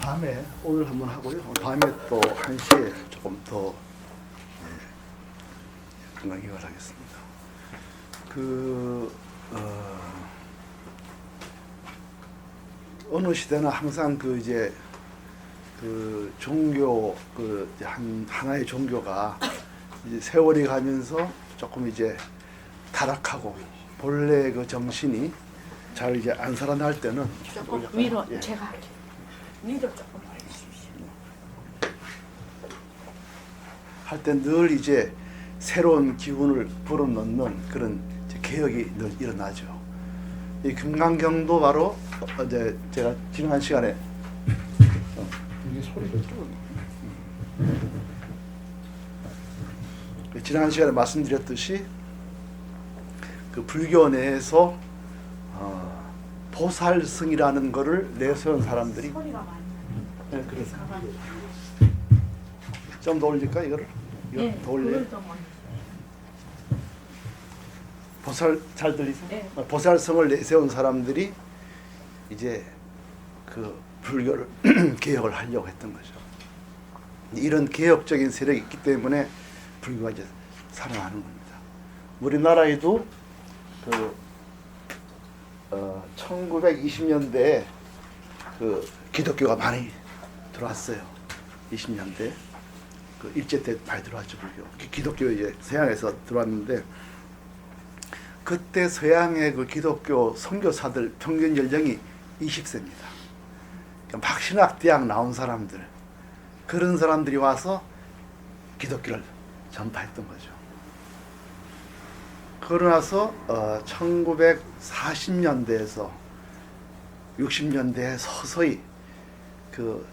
밤에 오늘 한번 하고요. 밤에 또 1시에 조금 더 건강기획을 하겠습니다. 어느 시대나 항상 종교 하나의 종교가 이제 세월이 가면서 조금 이제 타락하고 본래 그 정신이 잘 이제 안 살아날 때는 조금 위로 제가 할게요. 위로 조금 올려주십시오. 할 때 늘 이제 새로운 기운을 불어넣는 그런 이제 개혁이 늘 일어나죠. 이 금강경도 바로 이제 제가 지난 시간에 이게 소리가 지난 시간에 말씀드렸듯이 그 불교 내에서 보살승이라는 거를 내세운 사람들이 소리가 많이 나요. 네, 그래서 좀 더 올릴까 이거를? 이거 네, 더 올려? 그걸 좀 올려주세요. 보살 잘 들리세요? 네. 보살성을 내세운 사람들이 이제 그 불교를 개혁을 하려고 했던 거죠. 이런 개혁적인 세력이 있기 때문에 불교가 이제 살아나는 겁니다. 우리나라에도 1920년대에 그 기독교가 많이 들어왔어요. 20년대 그 일제 때 많이 들어왔죠. 불교. 기독교 이제 서양에서 들어왔는데 그때 서양의 그 기독교 선교사들 평균 연령이 20세입니다. 그러니까 막 신학대학 나온 사람들 그런 사람들이 와서 기독교를 전파했던 거죠. 그러나서 1940년대에서 60년대에 서서히 그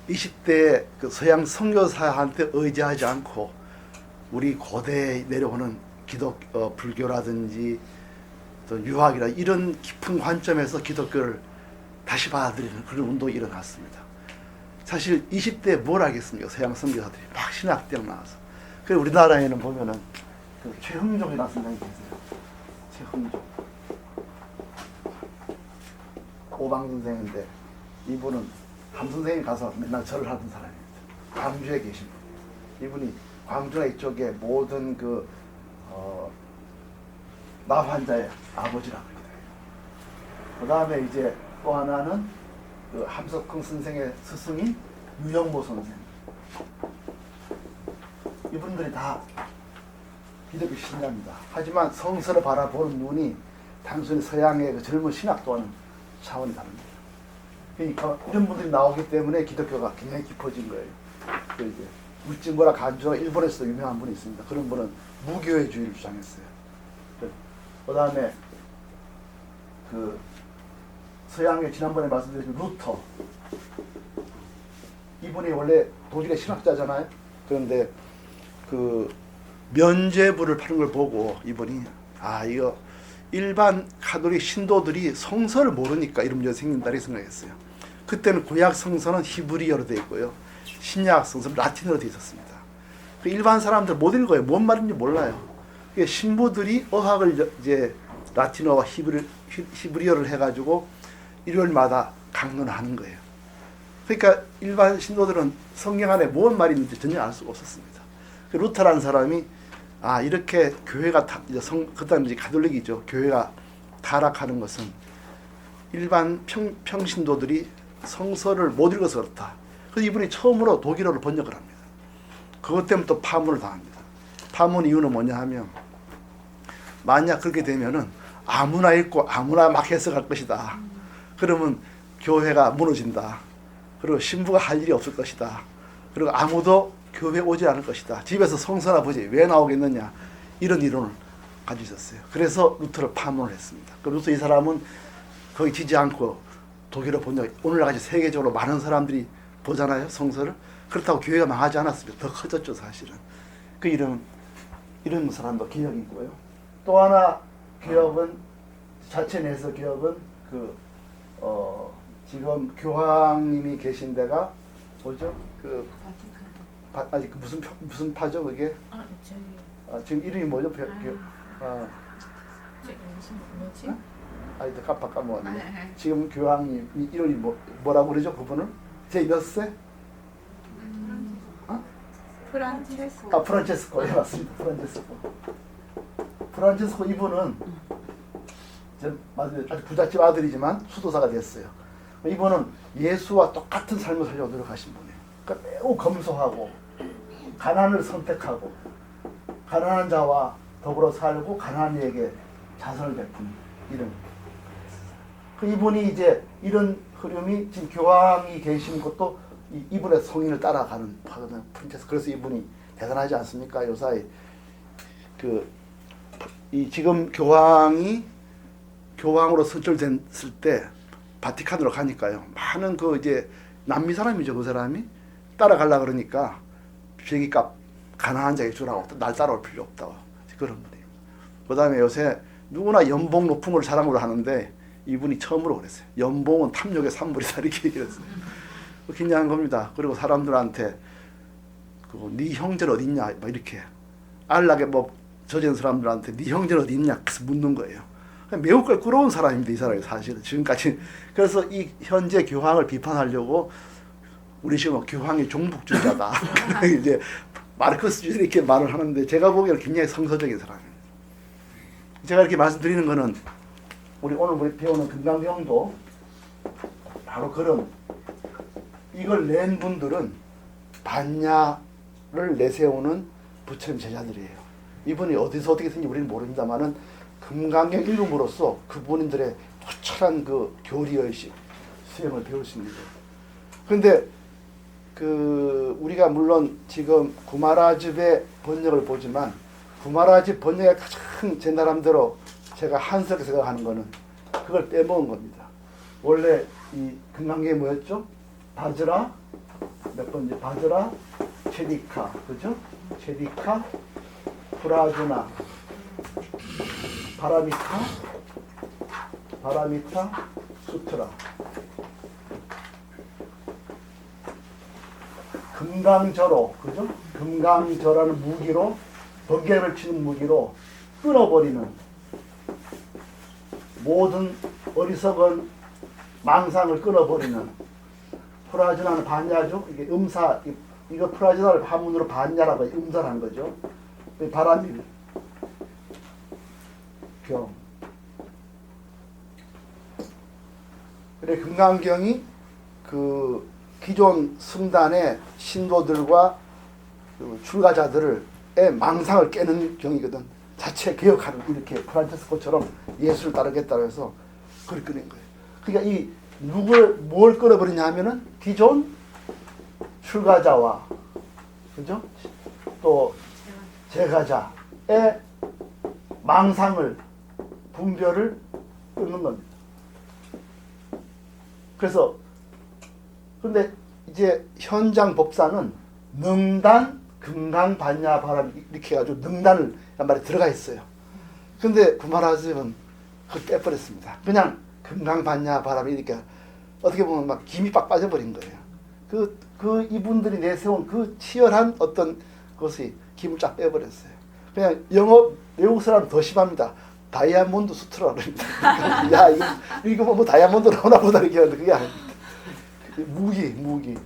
20대 그 서양 선교사한테 의지하지 않고 우리 고대에 내려오는 불교라든지 또 유학이라 이런 깊은 관점에서 기독교를 다시 받아들이는 그런 운동이 일어났습니다. 사실 20대에 뭘 하겠습니까? 서양 선교사들이 막 신학대학 나와서. 그래서 우리나라에는 보면은 그 최흥종이라는 선생님이 계세요. 최흥종. 오방 선생인데 이분은 함 선생님이 가서 맨날 절을 하던 사람입니다. 광주에 계신 분. 이분이 광주나 이쪽에 모든 납환자의 아버지라고 해요. 그 다음에 이제 또 하나는 그 함석흥 선생의 스승인 유영모 선생. 이분들이 다 기독교 신자입니다. 하지만 성서를 바라보는 눈이 단순히 서양의 그 젊은 신학과는 차원이 다릅니다. 그러니까 이런 분들이 나오기 때문에 기독교가 굉장히 깊어진 거예요. 그 이제 울진고라 간주가 일본에서도 유명한 분이 있습니다. 그런 분은 무교회주의를 주장했어요. 그 다음에 그 서양의 지난번에 말씀드린 루터, 이분이 원래 독일의 신학자잖아요. 그런데 그 면죄부를 파는 걸 보고 이분이 이거 일반 가톨릭 신도들이 성서를 모르니까 이런 문제가 생긴다 이렇게 생각했어요. 그때는 구약 성서는 히브리어로 되어 있고요. 신약 성서는 라틴어로 되어 있었습니다. 그 일반 사람들 못 읽어요. 뭔 말인지 몰라요. 신부들이 어학을 이제 라틴어와 히브리어를 해가지고 일요일마다 강론하는 거예요. 그러니까 일반 신도들은 성경 안에 무슨 말이 있는지 전혀 알 수가 없었습니다. 그 루터라는 사람이 이렇게 교회가 그다음 이제 가톨릭이죠. 교회가 타락하는 것은 일반 평신도들이 성서를 못 읽어서 그렇다. 그래서 이분이 처음으로 독일어를 번역을 합니다. 그것 때문에 또 파문을 당합니다. 파문 이유는 뭐냐 하면 만약 그렇게 되면은 아무나 읽고 아무나 막 해석할 것이다. 그러면 교회가 무너진다. 그리고 신부가 할 일이 없을 것이다. 그리고 아무도 교회에 오지 않을 것이다. 집에서 성서나 보지 왜 나오겠느냐. 이런 이론을 가지고 있었어요. 그래서 루터를 파문을 했습니다. 그 루터 이 사람은 거기 지지 않고 독일어 번역, 오늘날까지 세계적으로 많은 사람들이 보잖아요. 성서를. 그렇다고 교회가 망하지 않았습니다. 더 커졌죠 사실은. 이런 사람도 기억이 있고요. 또 하나 기업은 자체 내에서 기업은 지금 교황님이 계신 데가 뭐죠? 무슨 파죠 그게? 저기. 지금 이름이 뭐죠? 저기 무슨 뭐지? 아이도 깜빡 까먹었네. 지금 교황이 이름이 뭐라고 그러죠 그분을? 제 몇 세? 프란체스코. 프란체스코. 예, 맞습니다. 프란체스코 이분은 아주 부잣집 아들이지만 수도사가 됐어요. 이분은 예수와 똑같은 삶을 살려고 노력하신 분이에요. 그러니까 매우 검소하고 가난을 선택하고 가난한 자와 더불어 살고 가난한 이에게 자선을 베푸는 이런. 이분이 이제 이런 흐름이 지금 교황이 계신 것도 이분의 성인을 따라가는 파거든요. 그래서 이분이 대단하지 않습니까? 요사이 이 지금 교황이 교황으로 선출됐을 때 바티칸으로 가니까요. 많은 이제 남미 사람이죠. 그 사람이 따라가려 그러니까 비행기값 가난한 자에게 주라고 날 따라올 필요 없다고 그런 분이에요. 그다음에 요새 누구나 연봉 높은 걸 자랑으로 하는데 이분이 처음으로 그랬어요. 연봉은 탐욕의 산물이다 이렇게 얘기했어요. 굉장한 겁니다. 그리고 사람들한테 네 형제는 어디 있냐 막 이렇게 안락에 젖은 사람들한테 네 형제는 어디 있냐 그래서 묻는 거예요. 매우 껄끄러운 사람입니다. 이 사람이 사실은 지금까지. 그래서 이 현재 교황을 비판하려고 우리 지금 교황이 종북주의자다. 이제 마르크스주의 이렇게 말을 하는데 제가 보기에는 굉장히 성서적인 사람입니다. 제가 이렇게 말씀드리는 거는 오늘 배우는 금강경도 바로 그런 이걸 낸 분들은 반야를 내세우는 부처님 제자들이에요. 이분이 어디서 어떻게 생긴지 우리는 모릅니다만은 금강경 읽음으로써 그분들의 투철한 그 교리의식 수행을 배울 수 있는 거예요. 그런데 우리가 물론 지금 구마라집의 번역을 보지만 구마라집 번역의 가장 제 나름대로 제가 한스럽게 생각하는 거는 그걸 빼먹은 겁니다. 원래 이 금강경이 뭐였죠? 바즈라 몇 번째? 바즈라, 체디카, 그죠? 체디카, 프라주나, 바라미타, 수트라. 금강저로, 그죠? 금강저라는 무기로 번개를 치는 무기로 끊어버리는 모든 어리석은 망상을 끊어버리는 프라즈나는 반야죠. 이게 음사, 이거 프라즈나를 한문으로 반야라고 음사한 거죠. 바람이 경. 그래 금강경이 기존 승단의 신도들과 출가자들의 망상을 깨는 경이거든. 자체 개혁하는 이렇게 프란체스코처럼 예수를 따르겠다고 해서 그걸 끊은 거예요. 그러니까 뭘 끊어버리냐 하면은 기존 출가자와 그죠? 또 제가자의 망상을 분별을 끊는 겁니다. 그래서 근데 이제 현장 법사는 능단 금강 반야 바람 이렇게 해가지고 능단을 한 말에 들어가 있어요. 근데 구마라집은 그걸 빼버렸습니다. 그냥 금강 반야 바람이 이렇게 어떻게 보면 막 김이 빡 빠져버린 거예요. 이분들이 내세운 그 치열한 어떤 것이 김을 쫙 빼버렸어요. 그냥 영어 외국 사람 더 심합니다. 다이아몬드 수트라 그럽니다. 야 이거 뭐 다이아몬드 나오나 보다 이렇게 하는데 그게 아닙니다. 무기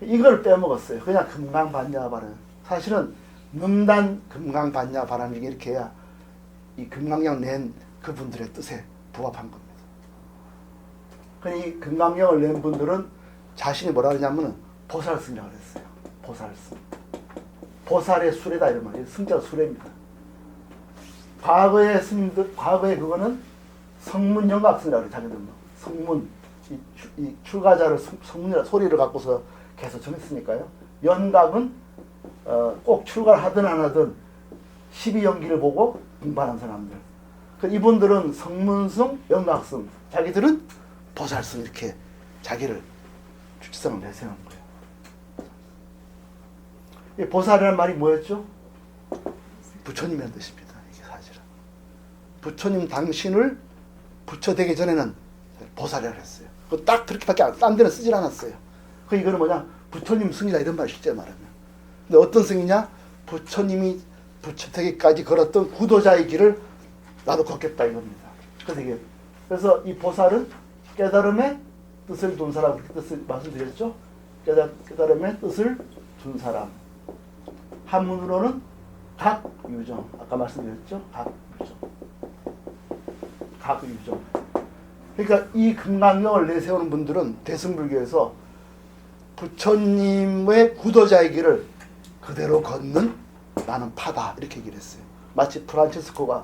이걸 빼먹었어요. 그냥 금강 반야 바람. 사실은 능단 금강 반야 바람 이렇게 해야 이 금강경 낸 그분들의 뜻에 부합한 겁니다. 이 금강경을 낸 분들은 자신이 뭐라 그러냐면은 보살승이라고 그랬어요. 보살승. 보살의 수레다 이런 말이에요. 승자가 수레입니다. 과거의 스님들, 과거의 그거는 성문 영각승이라고 그래요. 자기들은 성문, 이 출가자를 성문이라 소리를 갖고서 계속 정했으니까요. 연각은 꼭 출가를 하든 안 하든 12연기를 보고 등반한 사람들. 이분들은 성문승, 연각승, 자기들은 보살승 이렇게 자기를 주치성을 내세운 거예요. 이 보살이라는 말이 뭐였죠? 부처님이라는 뜻입니다. 이게 사실은 부처님 당신을 부처 되기 전에는 보살이라고 했어요. 딱 그렇게밖에 딴 데는 쓰질 않았어요. 이거는 뭐냐? 부처님 승이다 이런 말 실제 말하면. 근데 어떤 승이냐? 부처님이 부처 되기까지 걸었던 구도자의 길을 나도 걷겠다 이겁니다. 그래서 이게 그래서 이 보살은 깨달음의 뜻을 둔 사람, 그렇게 뜻을 말씀드렸죠. 깨달음의 뜻을 둔 사람. 한문으로는 각유정. 아까 말씀드렸죠. 각유정. 각유정. 그러니까 이 금강경을 내세우는 분들은 대승불교에서 부처님의 구도자의 길을 그대로 걷는 나는 파다 이렇게 얘기를 했어요. 마치 프란체스코가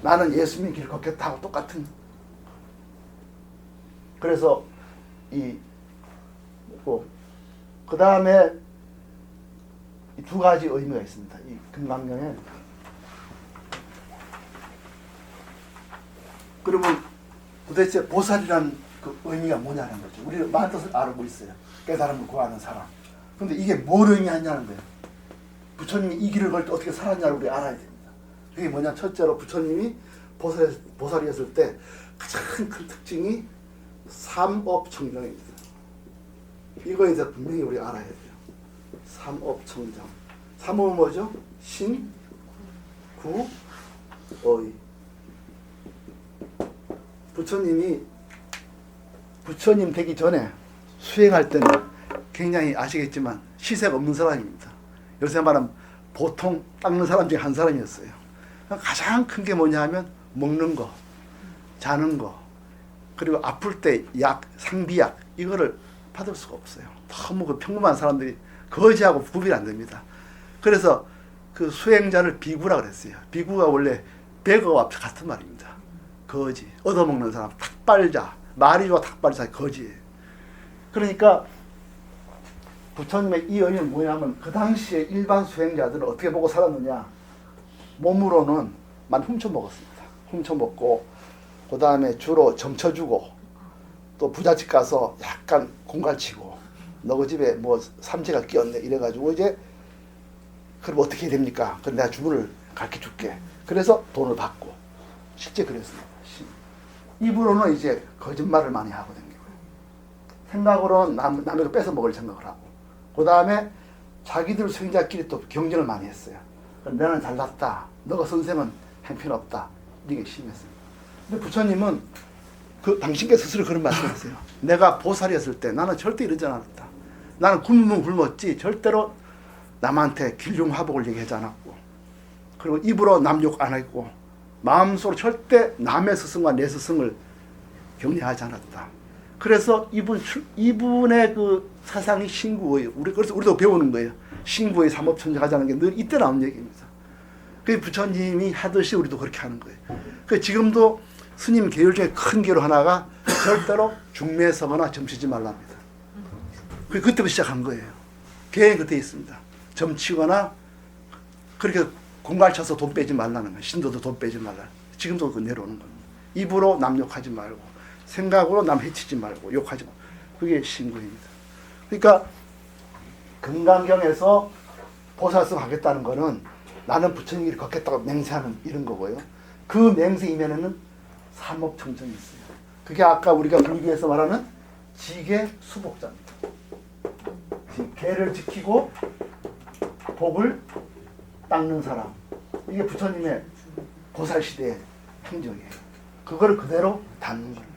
나는 예수님의 길을 걷겠다고 똑같은. 그래서 그 다음에 두 가지 의미가 있습니다. 이 금강경에. 그러면 도대체 보살이란 그 의미가 뭐냐는 거죠. 우리는 많은 뜻을 알고 있어요. 깨달음을 구하는 사람. 근데 이게 뭘 의미하냐는 거예요. 부처님이 이 길을 걸 때 어떻게 살았냐를 우리 알아야 됩니다. 그게 뭐냐. 첫째로 부처님이 보살이었을 때 가장 큰 특징이 삼업청정입니다. 이거 이제 분명히 우리 알아야 돼요. 삼업청정. 삼업은 뭐죠? 신, 구, 의. 부처님 되기 전에 수행할 때는 굉장히 아시겠지만 시세가 없는 사람입니다. 요새 말하면 보통 닦는 사람 중에 한 사람이었어요. 가장 큰 게 뭐냐 하면 먹는 거, 자는 거, 그리고 아플 때 약, 상비약 이거를 받을 수가 없어요. 너무 그 평범한 사람들이 거지하고 구분이 안 됩니다. 그래서 그 수행자를 비구라 그랬어요. 비구가 원래 베거와 같은 말입니다. 거지, 얻어먹는 사람, 탁발자, 말이 좋아 탁발자, 거지예요. 그러니까 부처님의 이 의미는 뭐냐면 그 당시에 일반 수행자들은 어떻게 보고 살았느냐. 몸으로는 많이 훔쳐먹었습니다. 훔쳐먹고 그 다음에 주로 점쳐주고 또 부잣집 가서 약간 공갈치고 너 그 집에 뭐 삼재가 끼었네 이래가지고 이제 그럼 어떻게 해야 됩니까? 그럼 내가 주문을 가르쳐줄게. 그래서 돈을 받고 실제 그랬습니다. 입으로는 이제 거짓말을 많이 하고 다니고요. 생각으로는 남에게 뺏어 먹을 생각을 하고 그 다음에 자기들 수행자끼리 또 경쟁을 많이 했어요. 나는 잘났다. 너가 선생은 형편없다. 이게 심했습니다. 근데 부처님은 그 당신께서 스스로 그런 말씀하세요. 내가 보살이었을 때 나는 절대 이러지 않았다. 나는 굶으면 굶었지 절대로 남한테 길흉화복을 얘기하지 않았고 그리고 입으로 남 욕 안 했고 마음속으로 절대 남의 스승과 내 스승을 격려하지 않았다. 그래서 이분의 그 사상이 신구의 그래서 우리도 배우는 거예요. 신구의 삼업천정하자는 게 늘 이때 나온 얘기입니다. 그 부처님이 하듯이 우리도 그렇게 하는 거예요. 그 지금도 스님 계율 중에 큰 계율 하나가 절대로 중매에 서거나 점치지 말랍니다. 그때부터 시작한 거예요. 계획이 그때 있습니다. 점치거나 그렇게 공갈쳐서 돈 빼지 말라는 거예요. 신도도 돈 빼지 말라. 지금도 그 내려오는 겁니다. 입으로 남 욕하지 말고 생각으로 남 해치지 말고 욕하지 말고 그게 신구입니다. 그러니까 금강경에서 보살성 하겠다는 거는 나는 부처님 길을 걷겠다고 맹세하는 이런 거고요. 그 맹세 이면에는 삼업청정이 있어요. 그게 아까 우리가 불교에서 말하는 지계 수복자입니다. 계를 지키고 복을 닦는 사람. 이게 부처님의 보살 시대의 행적이에요. 그거를 그대로 닦는 거예요.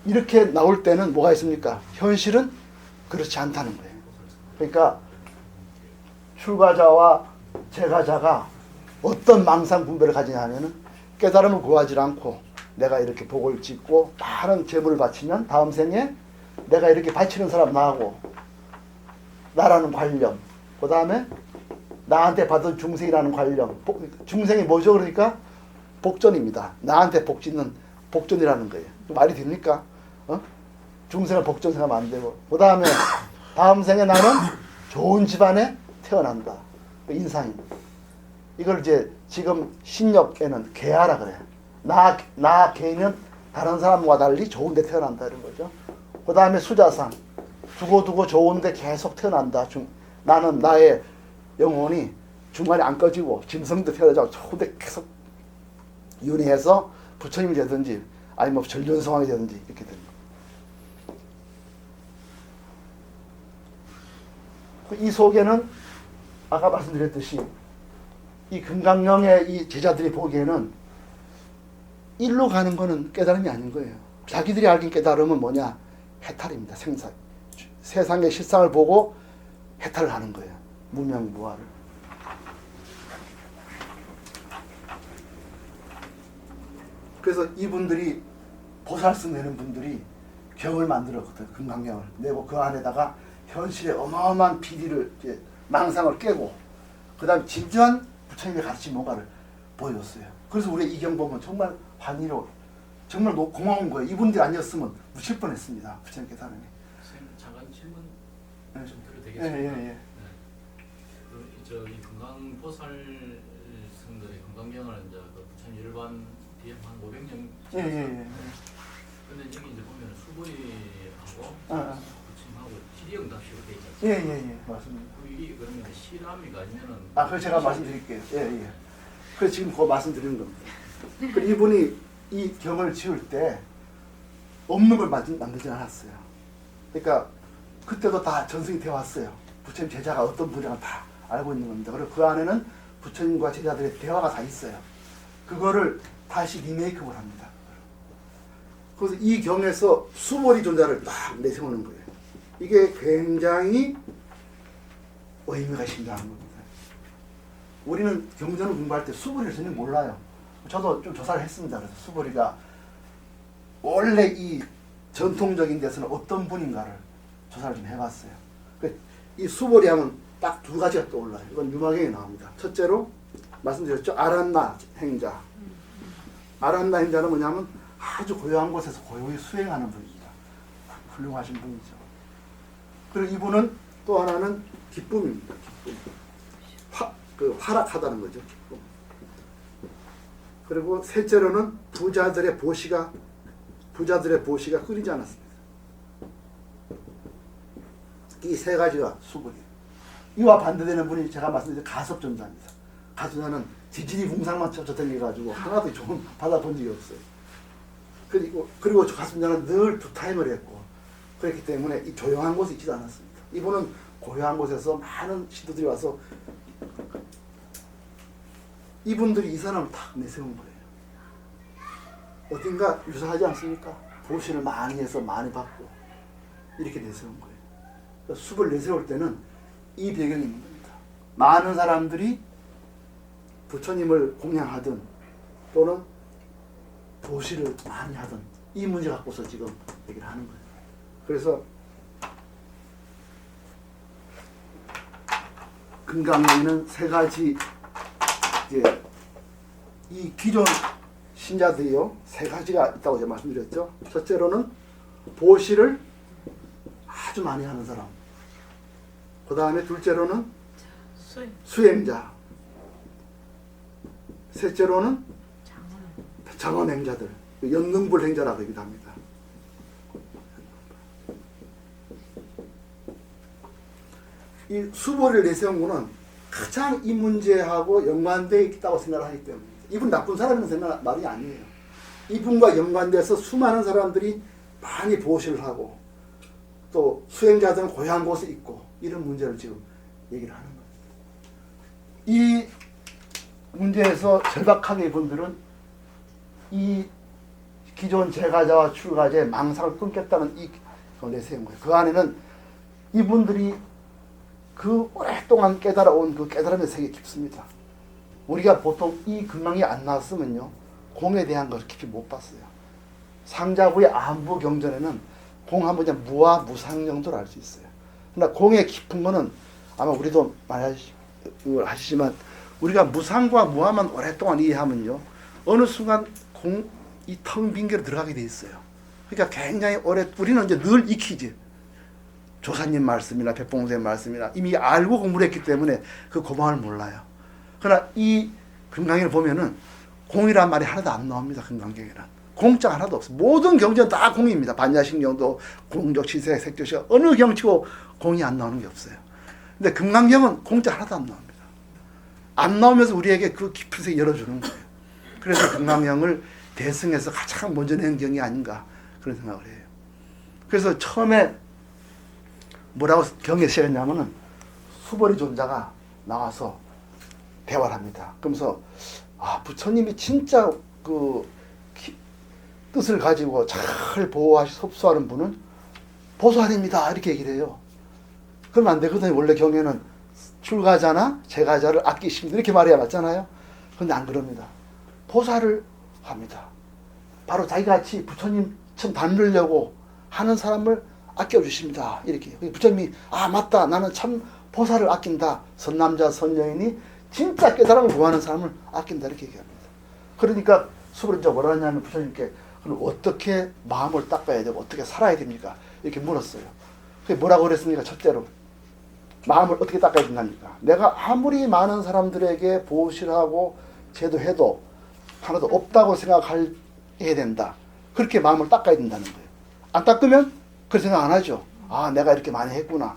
이렇게 나올 때는 뭐가 있습니까? 현실은 그렇지 않다는 거예요. 그러니까 출가자와 재가자가 어떤 망상 분별을 가지냐 하면은 깨달음을 구하지 않고 내가 이렇게 복을 짓고 많은 재물을 바치면 다음 생에 내가 이렇게 바치는 사람 나하고 나라는 관념, 그 다음에 나한테 받은 중생이라는 관념. 중생이 뭐죠? 그러니까 복전입니다. 나한테 복 짓는 복전이라는 거예요. 말이 됩니까? 중생을 복전 생각하면 안 되고. 그 다음에 다음 생에 나는 좋은 집안에 태어난다. 인상입니다. 이걸 이제 지금 신역에는 계하라 그래요. 나 개는 다른 사람과 달리 좋은데 태어난다 이런 거죠. 그 다음에 수자상. 두고두고 좋은데 계속 태어난다. 나는 나의 영혼이 중간에 안 꺼지고 짐승도 태어나자고 좋은데 계속 윤회해서 부처님이 되든지 아니 뭐 전륜성왕이 되든지 이렇게 됩니다. 이 속에는 아까 말씀드렸듯이 이 금강령의 이 제자들이 보기에는 일로 가는 거는 깨달음이 아닌 거예요. 자기들이 알긴 깨달음은 뭐냐? 해탈입니다. 생사. 세상의 실상을 보고 해탈을 하는 거예요. 무명무화를. 그래서 이분들이 보살스 내는 분들이 경을 만들었거든요. 금강경을 내고 그 안에다가 현실의 어마어마한 비리를 이제 망상을 깨고 그 다음에 진정한 부처님의 가르친 뭔가를 보여줬어요. 그래서 우리 이 경 보면 정말 환희로 정말 고마운 거예요. 이분들이 아니었으면 묻힐 뻔했습니다. 부처님 깨달음이. 선생님 잠깐 질문 네. 좀 드려도 되겠습니까? 예. 네. 저이 금강 보살 성들의 금강경을 이제 그 부처님 일반 뒤에 한 500년. 예. 근데 여기 이제 보면 수보리하고 아. 부처님하고 지리응답식으로 돼 있잖아요. 예. 맞습니다. 이게 그러면 실함이가 아니면은. 그걸 제가 말씀드릴게요. 예. 그래서 지금 그거 말씀드리는 겁니다. 그 이분이 이 경을 지을 때 없는 걸 만들지 않았어요. 그러니까 그때도 다 전승이 되어 왔어요. 부처님 제자가 어떤 분야를 다 알고 있는 겁니다. 그리고 그 안에는 부처님과 제자들의 대화가 다 있어요. 그거를 다시 리메이크를 합니다. 그래서 이 경에서 수보리 존자를 딱 내세우는 거예요. 이게 굉장히 의미가 심장한 겁니다. 우리는 경전을 공부할 때 수보리를 전혀 몰라요. 저도 좀 조사를 했습니다. 그래서 수보리가 원래 이 전통적인 데서는 어떤 분인가를 조사를 좀 해봤어요. 이 수보리 하면 딱 두 가지가 떠올라요. 이건 유마경에 나옵니다. 첫째로 말씀드렸죠. 아란나 행자. 아란나 행자는 뭐냐면 아주 고요한 곳에서 고요히 수행하는 분입니다. 훌륭하신 분이죠. 그리고 이분은 또 하나는 기쁨입니다. 기쁨. 활락하다는 거죠. 기쁨. 그리고 셋째로는 부자들의 보시가 끊이지 않았습니다. 이 세 가지가 수분이. 이와 반대되는 분이 제가 말씀드린 가섭존자입니다. 가섭존자는 지진이 궁상만 쫓아다니가지고 하나도 좀 받아본 적이 없어요. 그리고 가섭존자는 늘 투타임을 했고 그렇기 때문에 이 조용한 곳에 있지도 않았습니다. 이분은 고요한 곳에서 많은 신도들이 와서 이분들이 이 사람을 탁 내세운 거예요. 어딘가 유사하지 않습니까? 보시를 많이 해서 많이 받고 이렇게 내세운 거예요. 그러니까 숲을 내세울 때는 이 배경이 있는 겁니다. 많은 사람들이 부처님을 공양하든 또는 보시를 많이 하든 이 문제 갖고서 지금 얘기를 하는 거예요. 그래서 금강경에는 세 가지 이제 이 기존 신자들이요 세 가지가 있다고 제가 말씀드렸죠. 첫째로는 보시를 아주 많이 하는 사람. 그 다음에 둘째로는 수행자. 셋째로는 장원행자들, 연능불행자라고 얘기도 합니다. 이 수보를 내세운 거는 가장 이 문제하고 연관되어 있다고 생각하기 때문입니다. 이분 나쁜 사람이라는 생각 말이 아니에요. 이분과 연관돼서 수많은 사람들이 많이 보시를 하고 또 수행자들은 고향 곳에 있고 이런 문제를 지금 얘기를 하는 거예요. 이 문제에서 절박하게 이분들은 이 기존 제가자와 출가자의 망상을 끊겠다는 이 걸 내세운 거예요. 그 안에는 이분들이 그 오랫동안 깨달아온 그 깨달음의 세계 깊습니다. 우리가 보통 이 근황이 안 나왔으면요 공에 대한 것을 깊이 못 봤어요. 상자부의 안부 경전에는 공 하면 그냥 무와 무상 정도를 알 수 있어요. 그러나 공의 깊은 거는 아마 우리도 많이 하시지만 우리가 무상과 무와만 오랫동안 이해하면요 어느 순간 이 텅 빈 개로 들어가게 돼 있어요. 그러니까 굉장히 우리는 이제 늘 익히지. 조사님 말씀이나 백봉선생님 말씀이나 이미 알고 공부를 했기 때문에 그 고마움을 몰라요. 그러나 이 금강경을 보면은 공이란 말이 하나도 안 나옵니다. 금강경에는 공자 하나도 없어요. 모든 경전은 다 공입니다. 반야신경도 공적 시세 색조시가 어느 경치고 공이 안 나오는 게 없어요. 근데 금강경은 공자 하나도 안 나옵니다. 안 나오면서 우리에게 그 깊은 세계 열어주는 거예요. 그래서 금강경을 대승에서 가장 먼저 낸 경이 아닌가 그런 생각을 해요. 그래서 처음에 뭐라고 경에 시작했냐면은 수보리 존자가 나와서 대화를 합니다. 그러면서 부처님이 진짜 그 뜻을 가지고 잘 보호하시 섭수하는 분은 보살입니다 이렇게 얘기를 해요. 그러면 안 되거든요. 원래 경에는 출가자나 제가자를 아끼십니다 이렇게 말해야 맞잖아요. 근데 안 그럽니다. 보살을 합니다. 바로 자기같이 부처님처럼 닮으려고 하는 사람을 아껴주십니다. 이렇게. 부처님이 아 맞다 나는 참 보살을 아낀다. 선남자 선여인이 진짜 깨달음을 구하는 사람을 아낀다 이렇게 얘기합니다. 그러니까 수불이 이제 뭐라 하냐면 부처님께 그럼 어떻게 마음을 닦아야 되고 어떻게 살아야 됩니까? 이렇게 물었어요. 그게 뭐라고 그랬습니까? 첫째로 마음을 어떻게 닦아야 된답니까? 내가 아무리 많은 사람들에게 보호실하고 제도해도 하나도 없다고 생각해야 된다. 그렇게 마음을 닦아야 된다는 거예요. 안 닦으면 그런 생각 안 하죠. 아 내가 이렇게 많이 했구나.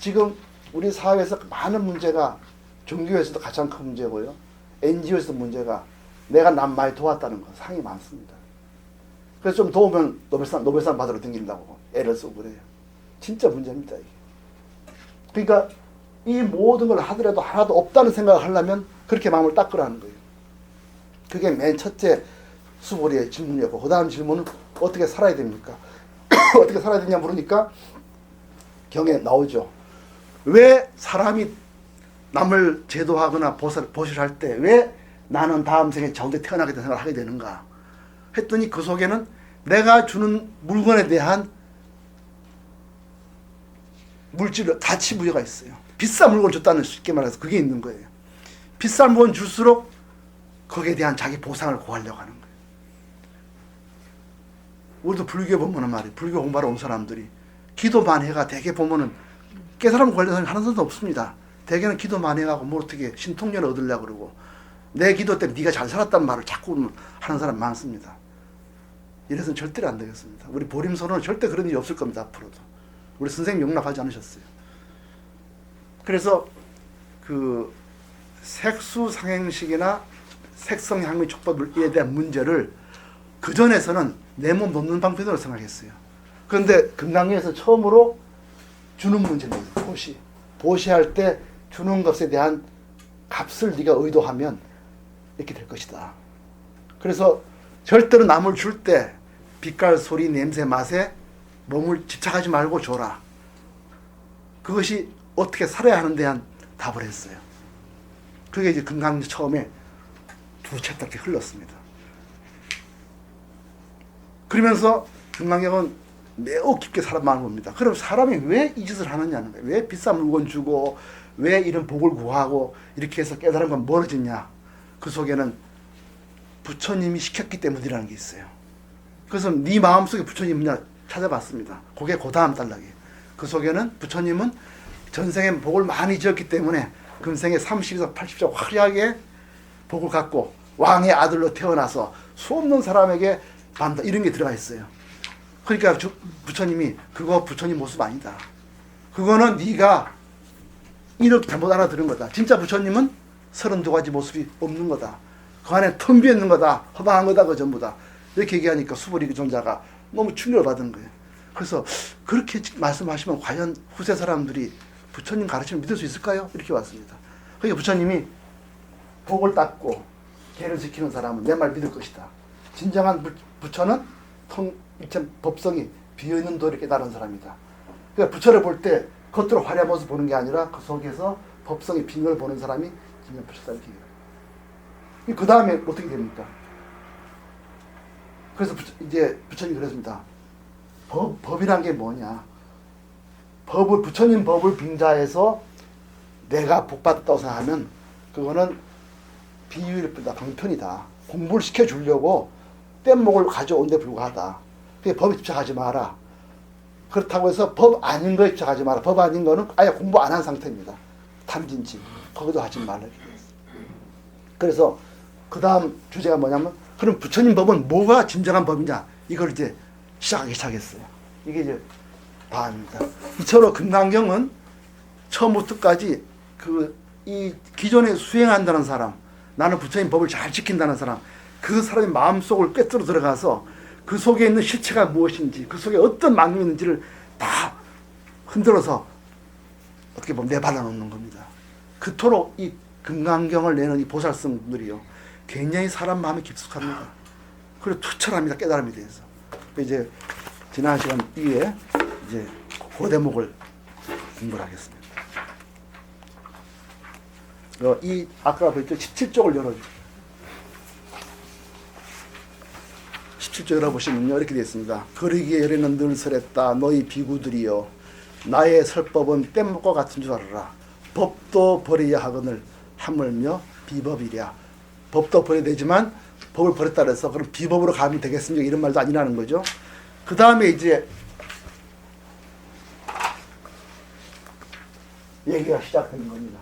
지금 우리 사회에서 많은 문제가 종교에서도 가장 큰 문제고요. NGO에서도 문제가 내가 남 많이 도왔다는 거 상이 많습니다. 그래서 좀 도우면 노벨상 받으러 댕긴다고 애를 쓰고 그래요. 진짜 문제입니다. 이게. 그러니까 이 모든 걸 하더라도 하나도 없다는 생각을 하려면 그렇게 마음을 닦으라는 거예요. 그게 맨 첫째 수보리의 질문이었고 그 다음 질문은 어떻게 살아야 됩니까? 어떻게 살아야 되냐 물으니까 경에 나오죠. 왜 사람이 남을 제도하거나 보실할 때 왜 나는 다음 생에 저 혼자 태어나게 된 생각을 하게 되는가 했더니 그 속에는 내가 주는 물건에 대한 물질 가치 부여가 있어요. 비싼 물건을 줬다는 쉽게 말해서 그게 있는 거예요. 비싼 물건 줄수록 거기에 대한 자기 보상을 구하려고 하는 거예요. 우리도 불교 보면은 말이에요. 불교 공부하러 온 사람들이 기도만 해가 대개 보면은 깨달음 관련해서 하는 사람도 없습니다. 대개는 기도만 해가고 뭐 어떻게 신통력을 얻으려고 그러고 내 기도 때문에 네가 잘 살았다는 말을 자꾸 하는 사람 많습니다. 이래서는 절대로 안 되겠습니다. 우리 보림소로는 절대 그런 일이 없을 겁니다. 앞으로도. 우리 선생님 용납하지 않으셨어요. 그래서 그 색수상행식이나 색성향미 촉법에 대한 문제를 그전에서는 내 몸 놓는 방편으로 생각했어요. 그런데 금강경에서 처음으로 주는 문제입니다. 보시. 보시할 때 주는 것에 대한 값을 네가 의도하면 이렇게 될 것이다. 그래서 절대로 남을 줄 때 빛깔, 소리, 냄새, 맛에 몸을 집착하지 말고 줘라. 그것이 어떻게 살아야 하는 데 대한 답을 했어요. 그게 이제 금강경 처음에 두 챕터 이렇게 흘렀습니다. 그러면서 금강경은 매우 깊게 사람 마음을 봅니다. 그럼 사람이 왜 이 짓을 하느냐는 거예요. 왜 비싼 물건 주고 왜 이런 복을 구하고 이렇게 해서 깨달음과 멀어지냐. 그 속에는 부처님이 시켰기 때문이라는 게 있어요. 그래서 네 마음속에 부처님이 있냐 찾아봤습니다. 그게 그 다음 단락이에요. 그 속에는 부처님은 전생에 복을 많이 지었기 때문에 금생에 30에서 80조 화려하게 복을 갖고 왕의 아들로 태어나서 수없는 사람에게 반다 이런 게 들어가 있어요. 그러니까 부처님이 그거 부처님 모습 아니다. 그거는 네가 이렇게 잘못 알아들은 거다. 진짜 부처님은 32가지 모습이 없는 거다. 그 안에 텅 비어 있는 거다. 허망한 거다. 그 전부 다. 이렇게 얘기하니까 수보리 그 존자가 너무 충격을 받은 거예요. 그래서 그렇게 말씀하시면 과연 후세 사람들이 부처님 가르침을 믿을 수 있을까요? 이렇게 왔습니다. 그러니까 부처님이 복을 닦고 계를 지키는 사람은 내 말 믿을 것이다. 진정한 부처는 법성이 비어있는 도를 깨달은 사람이다. 그러니까 부처를 볼 때 겉으로 화려한 모습 보는 게 아니라 그 속에서 법성이 빈 걸 보는 사람이 진정 부처다 이렇게 얘기해요. 그 다음에 어떻게 됩니까? 그래서 이제 부처님이 그랬습니다. 법이란 게 뭐냐? 부처님 법을 빙자해서 내가 복받았다고 생각하면 그거는 비유일 뿐이다. 방편이다. 공부를 시켜주려고 뗏목을 가져온 데 불과하다. 그게 법에 집착하지 마라. 그렇다고 해서 법 아닌 거에 집착하지 마라. 법 아닌 거는 아예 공부 안 한 상태입니다. 탐진치. 거기도 하지 말라. 그래서 그 다음 주제가 뭐냐면 그럼 부처님 법은 뭐가 진정한 법이냐. 이걸 이제 시작했어요. 이게 이제 다입니다. 이처럼 금강경은 처음부터 끝까지 이 기존에 수행한다는 사람, 나는 부처님 법을 잘 지킨다는 사람, 그 사람의 마음속을 꿰뚫어 들어가서 그 속에 있는 실체가 무엇인지, 그 속에 어떤 망념이 있는지를 다 흔들어서 어떻게 보면 내발라 놓는 겁니다. 그토록 이 금강경을 내는 이 보살성들이요, 굉장히 사람 마음에 깊숙합니다. 그리고 투철합니다. 깨달음에 대해서. 이제 지난 시간 이후에 이제 그 대목을 공부를 하겠습니다. 이 아까 보였죠? 17쪽을 열어줘. 17쪽 열어보시면요 이렇게 되어 있습니다. 거리기에 열에는 늘 설했다. 너희 비구들이여 나의 설법은 뗏목과 같은 줄 알아라. 법도 버려야 하거늘 하물며 비법이랴. 법도 버려야 되지만 법을 버렸다 그래서 그럼 비법으로 가면 되겠습니까? 이런 말도 아니라는 거죠. 그 다음에 이제 얘기가 시작되는 겁니다.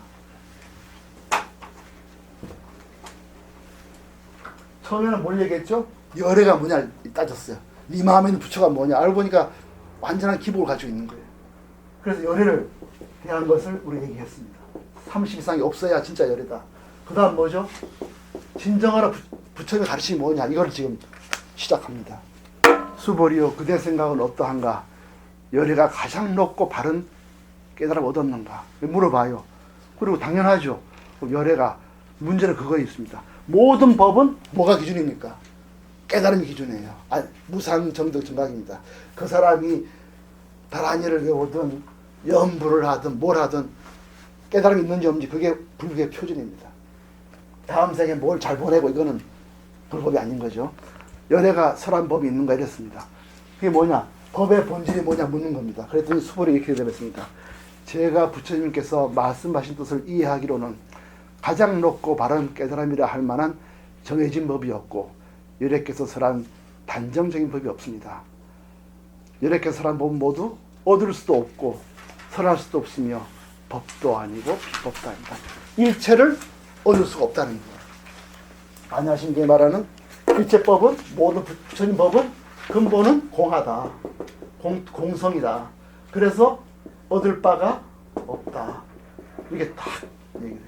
처음에는 뭘 얘기했죠? 열애가 뭐냐 따졌어요. 네 마음에 있는 부처가 뭐냐 알고 보니까 완전한 기복을 가지고 있는 거예요. 그래서 열애를 대한 것을 우리 얘기했습니다. 30 이상이 없어야 진짜 열애다. 그 다음 뭐죠? 진정하라 부처님의 가르침이 뭐냐 이걸 지금 시작합니다. 수보리요 그대 생각은 어떠한가? 열애가 가장 높고 바른 깨달음 얻었는가? 물어봐요. 그리고 당연하죠. 열애가 문제는 그거에 있습니다. 모든 법은 뭐가 기준입니까? 깨달음이 기준이에요. 무상정득 정각입니다. 그 사람이 다란이를 배우든 연부를 하든 뭘 하든 깨달음이 있는지 없는지 그게 불교의 표준입니다. 다음 생에 뭘 잘 보내고 이거는 불법이 아닌 거죠. 열애가 설한 법이 있는가 이랬습니다. 그게 뭐냐? 법의 본질이 뭐냐 묻는 겁니다. 그랬더니 수보리 이렇게 대답했습니다. 제가 부처님께서 말씀하신 뜻을 이해하기로는 가장 높고 바른 깨달음이라 할 만한 정해진 법이 없고 열애께서 설한 단정적인 법이 없습니다. 열애께서 설한 법은 모두 얻을 수도 없고 설할 수도 없으며 법도 아니고 비법도 아니다. 일체를 얻을 수가 없다는 거예요. 안야심경에 말하는 일체법은 모든 부처님 법은 근본은 공하다. 공성이다. 그래서 얻을 바가 없다. 이게 딱 얘기돼요.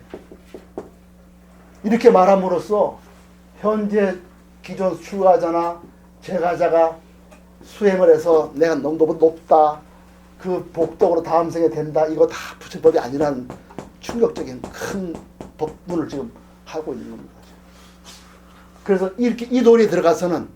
이렇게 말함으로써 현재 기존 출가자나 재가자가 수행을 해서 내가 너무 높다. 그 복덕으로 다음 생에 된다. 이거 다 부처법이 아니라는 충격적인 큰 법문을 지금 하고 있는 겁니다. 그래서 이렇게 이 도리에 들어가서는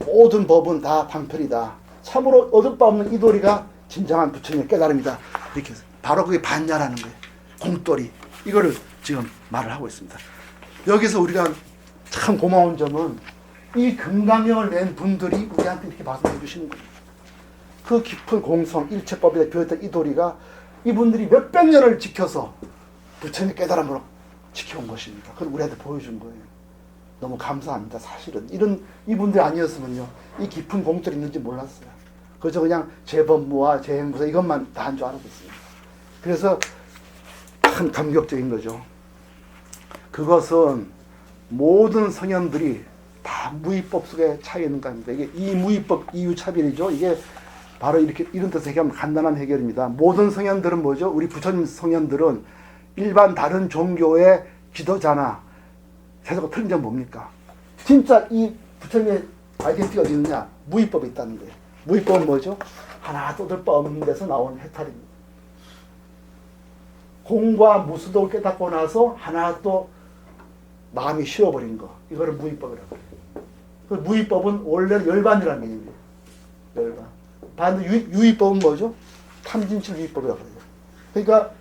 모든 법은 다 방편이다. 참으로 얻을 바 없는 이 도리가 진정한 부처님의 깨달음이다. 이렇게 해서 바로 그게 반야라는 거예요. 공돌이. 이거를 지금 말을 하고 있습니다. 여기서 우리가 참 고마운 점은 이 금강경을 낸 분들이 우리한테 이렇게 말씀해 주시는 거예요. 그 깊은 공성, 일체법에 비었던 이 도리가 이분들이 몇백 년을 지켜서 부처님의 깨달음으로 지켜온 것입니다. 그걸 우리한테 보여준 거예요. 너무 감사합니다. 사실은 이분들이 아니었으면요 이 깊은 공돌이 있는지 몰랐어요. 그저 그냥 재법무와 재행부사 이것만 다 한 줄 알았었습니다. 그래서 참 감격적인 거죠. 그것은 모든 성현들이 다 무위법 속에 차여 있는 겁니다. 이게 이 무위법 이유차별이죠. 이게 바로 이렇게 이런 뜻을 해결하면 간단한 해결입니다. 모든 성현들은 뭐죠? 우리 부처님 성현들은 일반 다른 종교의 지도자나 세상과 틀린 점 뭡니까? 진짜 이 부처님의 아이덴티티가 어디 있느냐? 무위법에 있다는 거예요. 무위법은 뭐죠? 하나도 얻을 바 없는 데서 나온 해탈입니다. 공과 무수도를 깨닫고 나서 하나도 마음이 쉬어버린 거. 이거를 무위법이라고 해요. 그 무위법은 원래는 열반이라는 개념이에요. 열반. 반대 유위법은 뭐죠? 탐진칠 유위법이라고 해요. 그러니까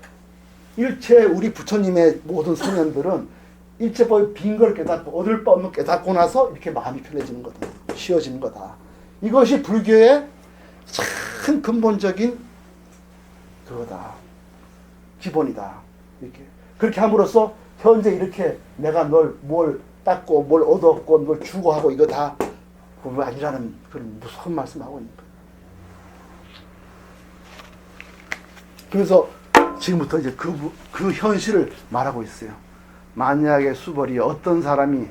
일체 우리 부처님의 모든 성현들은 일체법의 빈 걸 깨닫고 얻을 바 없는 깨닫고 나서 이렇게 마음이 편해지는 거다. 쉬어지는 거다. 이것이 불교의 참 근본적인 그거다. 기본이다. 이렇게. 그렇게 함으로써 현재 이렇게 내가 널 뭘 닦고 뭘 얻었고 뭘 주고 하고 이거 다 그거 아니라는 그런 무서운 말씀하고 있는 거예요. 그래서 지금부터 이제 그 현실을 말하고 있어요. 만약에 수벌이 어떤 사람이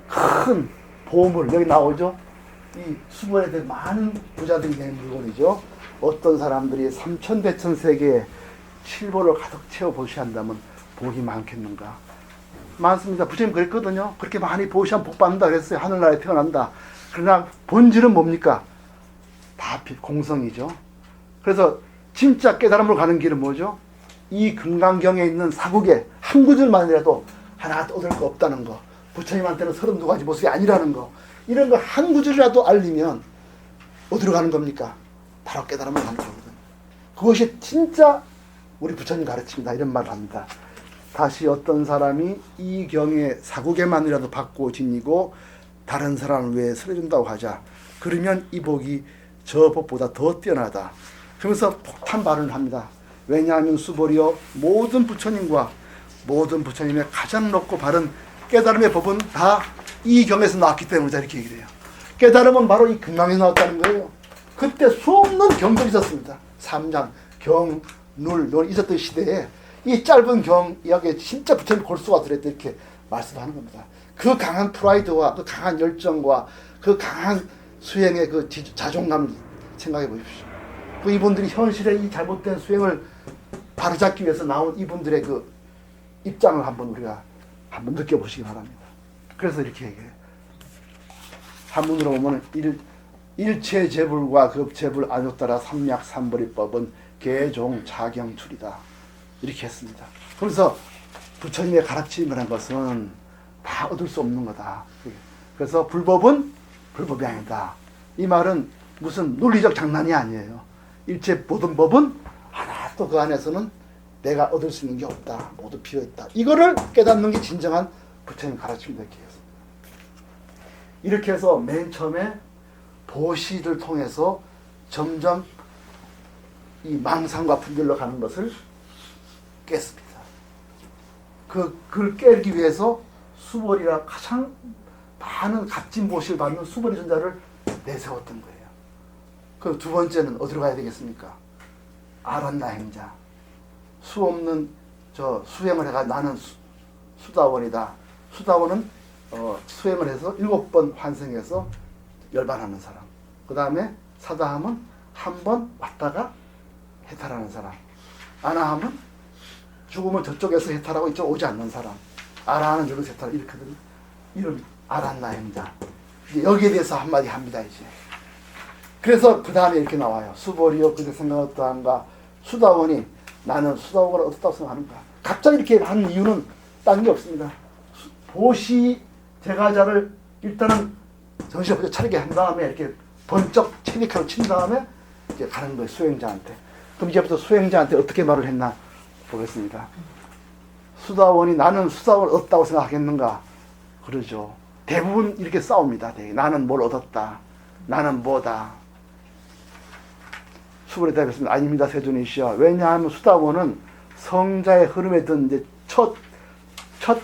큰 보물, 여기 나오죠? 이 수벌에 대해 많은 부자들이 낸 물건이죠. 어떤 사람들이 삼천대천 세계에 칠보를 가득 채워 보시한다면 복이 많겠는가? 많습니다. 부처님 그랬거든요. 그렇게 많이 보시면 복 받는다 그랬어요. 하늘나라에 태어난다. 그러나 본질은 뭡니까? 다 공성이죠. 그래서 진짜 깨달음으로 가는 길은 뭐죠? 이 금강경에 있는 사국에 한 구절만이라도 하나 얻을 거 없다는 거. 부처님한테는 32가지 모습이 아니라는 거. 이런 거 한 구절이라도 알리면 어디로 가는 겁니까? 바로 깨달음을 가는 거거든요. 그것이 진짜 우리 부처님 가르칩니다. 이런 말을 합니다. 다시 어떤 사람이 이 경의 사국에만이라도 받고 지니고 다른 사람을 위해 쓰러진다고 하자. 그러면 이 복이 저 법보다 더 뛰어나다. 그러면서 폭탄 발언을 합니다. 왜냐하면 수보리여 모든 부처님과 모든 부처님의 가장 높고 바른 깨달음의 법은 다 이 경에서 나왔기 때문이다. 이렇게 얘기를 해요. 깨달음은 바로 이 금강에서 나왔다는 거예요. 그때 수없는 경들이 있었습니다. 삼장, 경, 눌, 논 있었던 시대에 이 짧은 경 이야기에 진짜 부처님 골수가 들었다 이렇게 말씀하는 겁니다. 그 강한 프라이드와 그 강한 열정과 그 강한 수행의 그 자존감 생각해 보십시오. 그 이분들이 현실에 이 잘못된 수행을 바로잡기 위해서 나온 이분들의 그 입장을 한번 우리가 한번 느껴보시기 바랍니다. 그래서 이렇게 얘기해요. 한문으로 보면 일체재불과 급재불 안욕따라 삼약삼벌이법은 개종 자경출이다. 이렇게 했습니다. 그래서 부처님의 가르침이라는 것은 다 얻을 수 없는 거다. 그래서 불법은 불법이 아니다. 이 말은 무슨 논리적 장난이 아니에요. 일체 모든 법은 하나 또 그 안에서는 내가 얻을 수 있는 게 없다. 모두 비어있다. 이거를 깨닫는 게 진정한 부처님 가르침이다. 이렇게 해서 맨 처음에 보시를 통해서 점점 이 망상과 분별로 가는 것을 깼습니다. 그걸 깨기 위해서 수보리라 가장 많은 값진 보시를 받는 수보리 전자를 내세웠던 거예요. 그 두 번째는 어디로 가야 되겠습니까? 아란나행자. 수 없는 수행을 해가 나는 수다원이다. 수다원은 수행을 해서 7번 환생해서 열반하는 사람. 그 다음에 사다함은 한 번 왔다가 해탈하는 사람. 아나함은 죽으면 저쪽에서 해탈하고 이쪽 오지 않는 사람. 아라하는 쪽에서 해탈 이렇게든 이런 아란나행자. 여기에 대해서 한마디 합니다. 이제. 그래서 그 다음에 이렇게 나와요. 수보리여 그대 생각 어떠한가. 수다원이 나는 수다원을 어떻다고 생각하는가. 갑자기 이렇게 하는 이유는 딴 게 없습니다. 보시 제가자를 일단은 정신없이 차리게 한 다음에 이렇게 번쩍 체니카로 친 다음에 이제 가는 거예요. 수행자한테. 그럼 이제부터 수행자한테 어떻게 말을 했나 보겠습니다. 수다원이 나는 수다원을 얻었다고 생각하겠는가? 그러죠. 대부분 이렇게 싸웁니다. 나는 뭘 얻었다. 나는 뭐다. 수불에 대답했습니다. 아닙니다. 세존이시여. 왜냐하면 수다원은 성자의 흐름에 든 이제 첫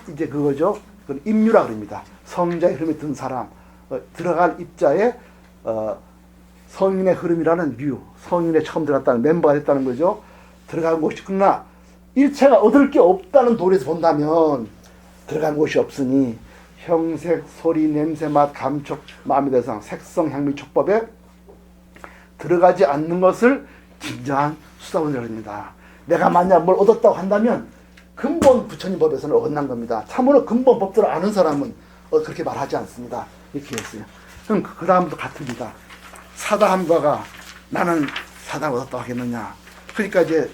이제 그거죠. 그건 임유라 그럽니다. 성자의 흐름에 든 사람, 들어갈 입자에 성인의 흐름이라는 류, 성인에 처음 들어갔다는 멤버가 됐다는 거죠. 들어간 곳이 그러나 일체가 얻을 게 없다는 도리에서 본다면 들어간 곳이 없으니 형색, 소리, 냄새, 맛, 감촉, 마음의 대상, 색성, 향미, 촉법에 들어가지 않는 것을 진정한 수다원이라고 합니다. 내가 만약 뭘 얻었다고 한다면 근본 부처님 법에서는 어긋난 겁니다. 참으로 근본 법들을 아는 사람은 그렇게 말하지 않습니다. 이렇게 했어요. 그럼 그 다음부터 같습니다. 사다함과가 나는 사다함을 얻었다고 하겠느냐. 그러니까 이제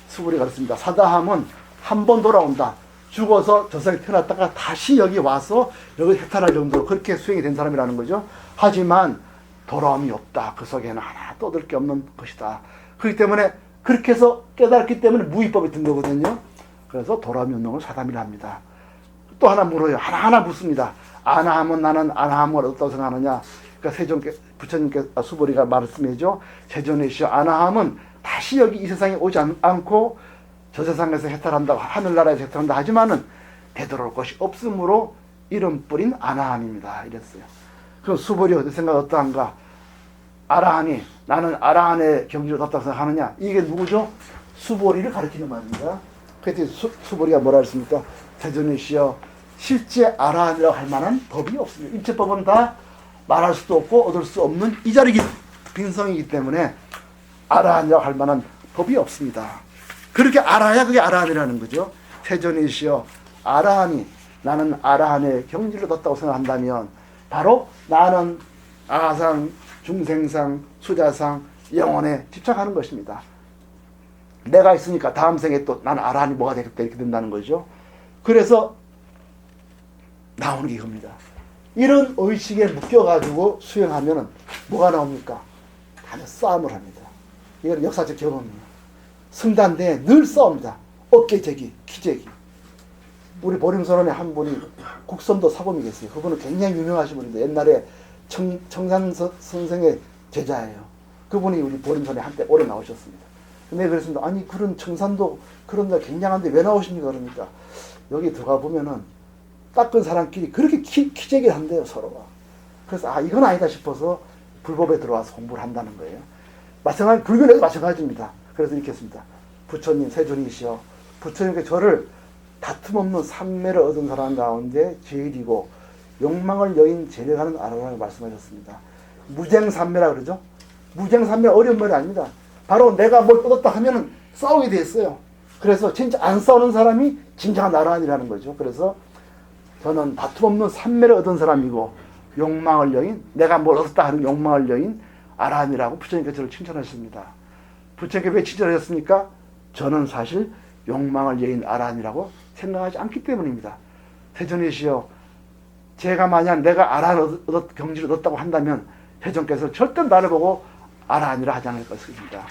수불이 그렇습니다. 사다함은 한 번 돌아온다. 죽어서 저 세상에 태어났다가 다시 여기 와서 여기 해탈할 정도로 그렇게 수행이 된 사람이라는 거죠. 하지만 돌아옴이 없다. 그 속에는 하나도 얻을 게 없는 것이다. 그렇기 때문에 그렇게 해서 깨달았기 때문에 무위법이 든 거거든요. 그래서 돌아옴이 없는 걸 사담이라 합니다. 또 하나 물어요. 하나하나 묻습니다. 아나함은 나는 아나함을 얻었다고 생각하느냐. 그러니까 부처님께 수보리가 말씀해줘. 세존이시여 아나함은 다시 여기 이 세상에 오지 않고 저 세상에서 해탈한다고 하늘나라에서 해탈한다 하지만은 되돌아올 것이 없으므로 이름 뿌린 아나함입니다. 이랬어요. 그럼 수보리 어디 생각 어떠한가? 아라하니 나는 아라한의 경지를 얻었다고 생각하느냐? 이게 누구죠? 수보리를 가리키는 말입니다. 그때 수보리가 뭐라 했습니까? 세존이시여 실제 아라한이라고 할 만한 법이 없습니다. 일체법은 다 말할 수도 없고 얻을 수 없는 이 자리기 빈성이기 때문에 아라한이라고 할 만한 법이 없습니다. 그렇게 알아야 그게 아라한이라는 거죠. 세존이시여 아라한이 나는 아라한의 경지를 얻었다고 생각한다면 바로 나는 아상, 중생상, 수자상, 영혼에 집착하는 것입니다. 내가 있으니까 다음 생에 또 나는 아라한이 뭐가 되겠다 이렇게 된다는 거죠. 그래서 나오는 게 이겁니다. 이런 의식에 묶여가지고 수행하면은 뭐가 나옵니까? 다들 싸움을 합니다. 이건 역사적 경험이에요. 성단대에 늘 싸웁니다. 어깨제기, 키제기. 우리 보림선원에 한 분이 국선도 사범이 계세요. 그분은 굉장히 유명하신 분인데 옛날에 청산 선생의 제자예요. 그분이 우리 보림선에 한때 오래 나오셨습니다. 근데 그랬습니다. 아니 그런 청산도 그런 데 굉장한데 왜 나오십니까? 그러니까 여기 들어가 보면은 닦은 사람끼리 그렇게 키재기를 한대요, 서로가. 그래서 아 이건 아니다 싶어서 불법에 들어와서 공부를 한다는 거예요. 마찬가지 불교에도 마찬가지입니다. 그래서 이렇게 했습니다. 부처님 세존이시여, 부처님께 저를 다툼 없는 삼매를 얻은 사람 가운데 제일이고 욕망을 여인 제력하는 아라라고 말씀하셨습니다. 무쟁삼매라 그러죠. 무쟁삼매 어려운 말이 아닙니다. 바로 내가 뭘 얻었다 하면은 싸우게 돼 있어요. 그래서 진짜 안 싸우는 사람이 진정한 나라한이라는 거죠. 그래서 저는 다툼 없는 삼매를 얻은 사람이고 욕망을 여인, 내가 뭘 얻었다 하는 욕망을 여인 아라한이라고 부처님께서 저를 칭찬하셨습니다. 부처님께 왜 칭찬하셨습니까? 저는 사실 욕망을 여인 아라한이라고 생각하지 않기 때문입니다. 세존이시여, 제가 만약 내가 아라한 경지를 얻었다고 한다면 세존께서 절대 나를 보고 아라한이라 하지 않을 것입니다.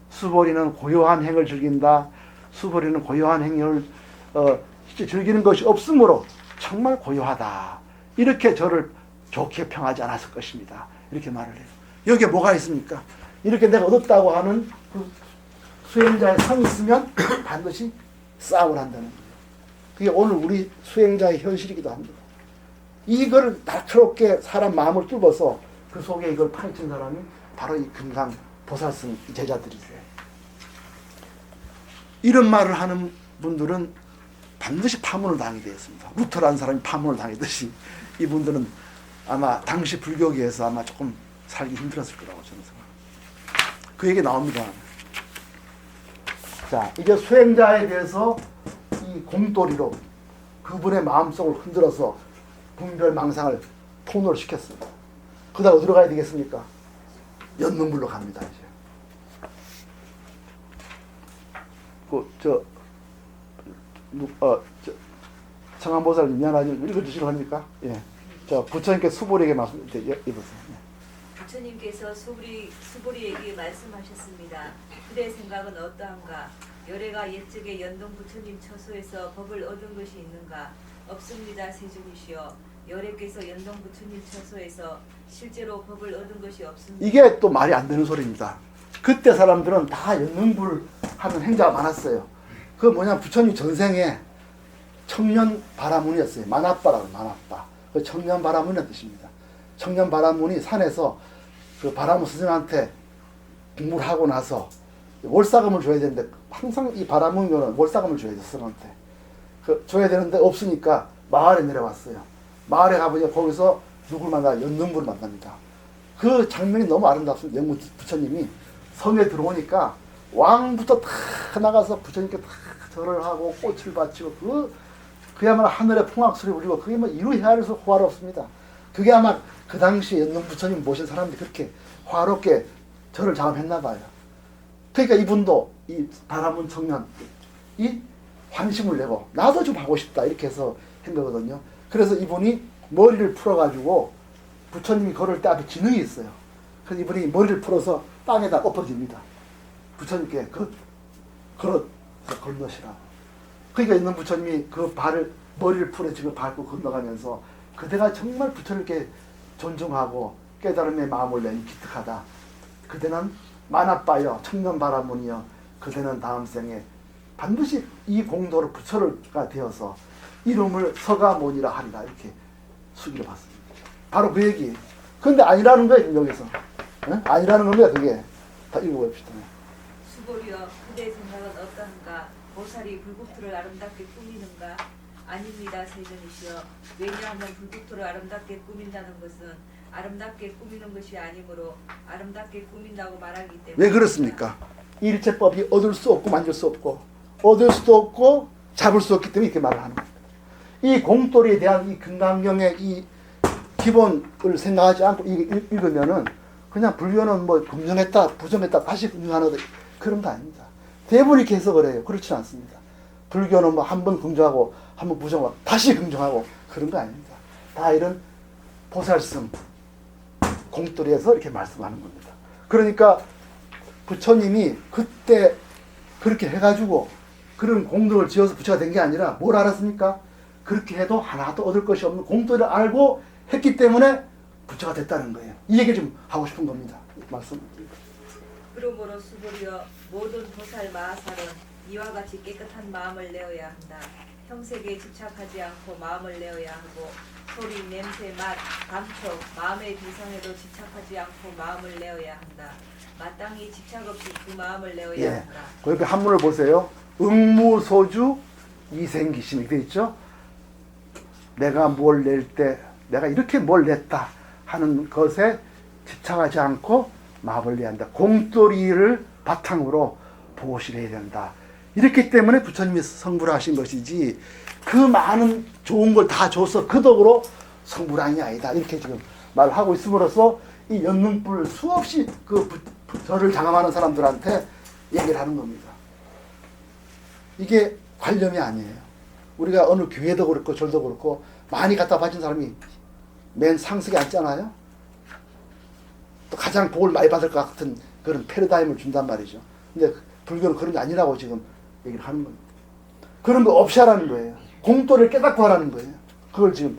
수보리는 고요한 행을 즐긴다. 수보리는 고요한 행을 즐기는 것이 없으므로 정말 고요하다. 이렇게 저를 좋게 평하지 않았을 것입니다. 이렇게 말을 해요. 여기에 뭐가 있습니까? 이렇게 내가 얻었다고 하는 그 수행자의 성이 있으면 반드시 싸움을 한다는 거예요. 그게 오늘 우리 수행자의 현실이기도 합니다. 이걸 날카롭게 사람 마음을 뚫어서 그 속에 이걸 파헤친 사람이 바로 이 금강 보살승 제자들이세요. 이런 말을 하는 분들은 반드시 파문을 당하게 되었습니다. 루터라는 사람이 파문을 당했듯이 이분들은 아마 당시 불교계에서 아마 조금 살기 힘들었을 거라고 저는 생각합니다. 그 얘기 나옵니다. 자, 이제 수행자에 대해서 이 공돌이로 그분의 마음속을 흔들어서 분별망상을 통로를 시켰습니다. 그 다음 어디로 가야 되겠습니까? 연능불로 갑니다. 이제. 청안보살 미안하지만 읽어주시려 합니까? 예. 자, 부처님께 수보리에게 말씀, 읽으세요. 부처님께서 수보리에게 말씀하셨습니다. 그대 생각은 어떠한가? 열애가 옛적에 연동 부처님 처소에서 법을 얻은 것이 있는가? 없습니다, 세존이시여. 열애께서 연동 부처님 처소에서 실제로 법을 얻은 것이 없습니다. 이게 또 말이 안 되는 소리입니다. 그때 사람들은 다 연능불 하는 행자가 많았어요. 그 뭐냐, 부처님 전생에 청년 바라문이었어요. 만화빠라고, 만화빠. 그 청년 바라문이라는 뜻입니다. 청년 바라문이 산에서 그 바라문 스승한테 공부를 하고 나서 월사금을 줘야 되는데, 항상 이 바라문교는 월사금을 줘야 돼, 스승한테. 줘야 되는데 없으니까 마을에 내려왔어요. 마을에 가보니 거기서 누굴 만나? 연능불을 만납니다. 그 장면이 너무 아름답습니다. 영무 부처님이 성에 들어오니까 왕부터 다 나가서 부처님께 다 절을 하고 꽃을 바치고 그야말로 하늘의 풍악소리 울리고 그게 뭐 이루해야해서 호화롭습니다. 그게 아마 그 당시 연능 부처님 모신 사람들이 그렇게 화롭게 절을 장엄했나 봐요. 그러니까 이분도 이 바라문 청년 이 환심을 내고 나도 좀 하고 싶다 이렇게 해서 한 거거든요. 그래서 이분이 머리를 풀어가지고 부처님이 걸을 때 앞에 지능이 있어요. 그래서 이분이 머리를 풀어서 땅에다 엎어집니다. 부처님께 건너시라. 그러니까 있는 부처님이 그 머리를 풀어 지금 밟고 건너가면서 그대가 정말 부처님께 존중하고 깨달음의 마음을 내니 기특하다. 그대는 만화빠여 청년 바라문이여 그대는 다음 생에 반드시 이 공도로 부처가 되어서 이름을 서가모니라 하리라 이렇게 수기를 받습니다. 바로 그 얘기. 근데 아니라는 거예요, 여기서. 네? 아니라는 겁니다, 그게. 다 읽어봅시다. 수보리여, 그대 생각은 어떠한가? 보살이 불국토를 아름답게 꾸미는가? 아닙니다, 세존이시여. 왜냐하면 불국토를 아름답게 꾸민다는 것은 아름답게 꾸미는 것이 아니므로 아름답게 꾸민다고 말하기 때문에. 왜 그렇습니까? 일체법이 얻을 수 없고 만질 수 없고 얻을 수도 없고 잡을 수 없기 때문에 이렇게 말을 하는 겁니다. 이 공돌이에 대한 이 금강경의 이 기본을 생각하지 않고 읽으면은 그냥 불교는 뭐 긍정했다 부정했다 다시 긍정하는 그런 거 아닙니다. 대부분 이렇게 해석을 해요. 그렇지 않습니다. 불교는 뭐 한 번 긍정하고 한 번 부정하고 다시 긍정하고 그런 거 아닙니다. 다 이런 보살씀 공돌이에서 이렇게 말씀하는 겁니다. 그러니까 부처님이 그때 그렇게 해가지고 그런 공덕을 지어서 부처가 된 게 아니라 뭘 알았습니까? 그렇게 해도 하나도 얻을 것이 없는 공덕을 알고 했기 때문에 부처가 됐다는 거예요. 이 얘기 좀 하고 싶은 겁니다. 말씀. 그러므로 수고리여 모든 보살 마하살은 이와 같이 깨끗한 마음을 내어야 한다. 형색에 집착하지 않고 마음을 내어야 하고 소리, 냄새, 맛, 감촉, 마음의 비성에도 집착하지 않고 마음을 내어야 한다. 마땅히 집착 없이 그 마음을 내어야 예. 한다. 그 옆에 한문을 보세요. 응무소주 이생기심 이렇게 있죠. 내가 뭘 낼 때 내가 이렇게 뭘 냈다 하는 것에 집착하지 않고 마음을 내야 한다. 공돌이를 바탕으로 보시를 해야 된다. 이렇기 때문에 부처님이 성불을 하신 것이지 그 많은 좋은 걸 다 줘서 그 덕으로 성불한 게 아니다. 이렇게 지금 말을 하고 있음으로써 이 연능불 수없이 저를 장엄하는 사람들한테 얘기를 하는 겁니다. 이게 관념이 아니에요. 우리가 어느 교회도 그렇고 절도 그렇고 많이 갖다 바친 사람이 맨 상석에 앉잖아요. 또 가장 복을 많이 받을 것 같은 그런 패러다임을 준단 말이죠. 근데 불교는 그런 게 아니라고 지금 얘기를 하는 겁니다. 그런 거 없이 하라는 거예요. 공도를 깨닫고 하라는 거예요. 그걸 지금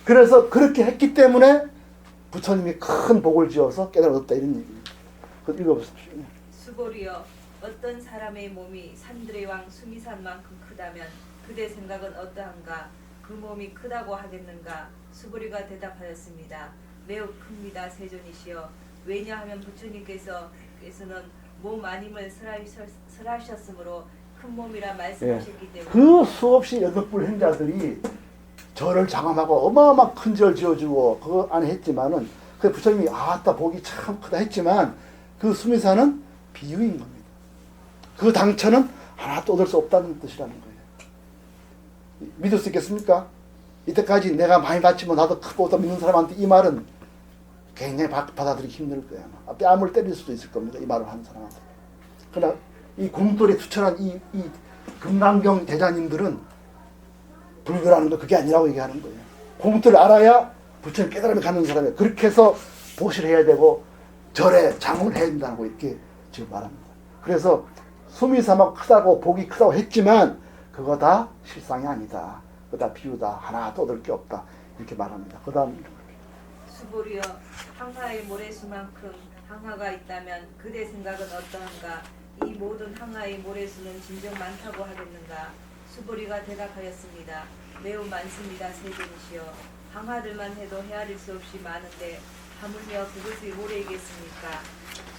그래서 그렇게 했기 때문에 부처님이 큰 복을 지어서 깨달았다 이런 얘기입니다. 그거 읽어보십시오. 수고리여 어떤 사람의 몸이 산들의 왕 수미산만큼 크다면 그대 생각은 어떠한가? 그 몸이 크다고 하겠는가? 수고리가 대답하였습니다. 매우 큽니다. 세존이시여. 왜냐하면 부처님께서는 몸 아님을 설하셨으므로 큰 몸이라 말씀하셨기 때문에 그 수없이 여덟불 행자들이 저를 장엄하고 어마어마한 큰 절 지어주고 그거 안에 했지만은 그 부처님이 아따 복이 참 크다 했지만 그 수미사는 비유인 겁니다. 그 당처는 하나도 얻을 수 없다는 뜻이라는 거예요. 믿을 수 있겠습니까? 이때까지 내가 많이 받지만 나도 크고 또 믿는 사람한테 이 말은 굉장히 받아들이기 힘들 거예요. 뺨을 때릴 수도 있을 겁니다. 이 말을 하는 사람한테. 그러나 이 공돌에 투철한 이 금강경 대자님들은 불교라는 거 그게 아니라고 얘기하는 거예요. 공돌을 알아야 부처님 깨달음에 가는 사람이에요. 그렇게 해서 보시를 해야 되고 절에 장을 해야 된다고 이렇게 지금 말합니다. 그래서 수미사막 크다고 복이 크다고 했지만 그거 다 실상이 아니다. 그거 다 비유다. 하나도 얻을 게 없다. 이렇게 말합니다. 그 다음 수고리여 항하의 모래수만큼 항하가 있다면 그대 생각은 어떠한가? 이 모든 항하의 모래수는 진정 많다고 하겠는가? 수보리가 대답하였습니다. 매우 많습니다. 세존이시여. 항하들만 해도 헤아릴 수 없이 많은데 하물며 그것이 모래이겠습니까?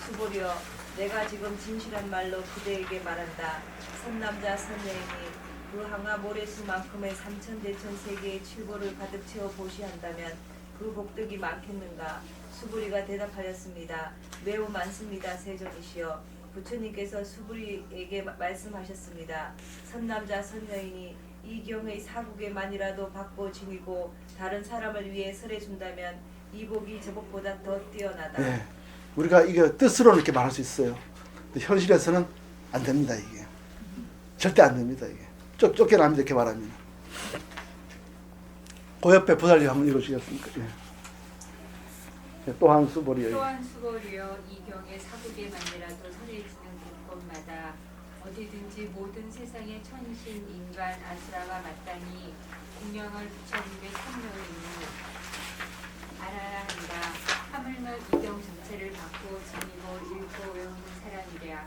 수보리여 내가 지금 진실한 말로 그대에게 말한다. 선남자 선여인이 그 항하 모래수만큼의 삼천대천 세계의 칠보를 가득 채워 보시한다면 그 복덕이 많겠는가? 수부리가 대답하였습니다. 매우 많습니다. 세존이시여. 부처님께서 수부리에게 말씀하셨습니다. 선남자 선여인이 이 경의 사국에만이라도 받고 지니고 다른 사람을 위해 설해준다면 이 복이 저 복보다 더 뛰어나다. 네. 우리가 이게 뜻으로 이렇게 말할 수 있어요. 근데 현실에서는 안 됩니다. 이게 절대 안 됩니다. 이게 쫓겨납니다. 이렇게 말하면. 그 옆에 보살님 한번 읽어주시겠습니까? 예. 또한 수보리여. 또한 수고리여 이 경의 사국에만이라도 설해지는 곳곳마다 어디든지 모든 세상의 천신, 인간, 아수라가 마땅히 공양을 부처님의 참여이니 알아야 한다. 하물며 이 경 전체를 받고 지니고 읽고 외우는 사람이랴.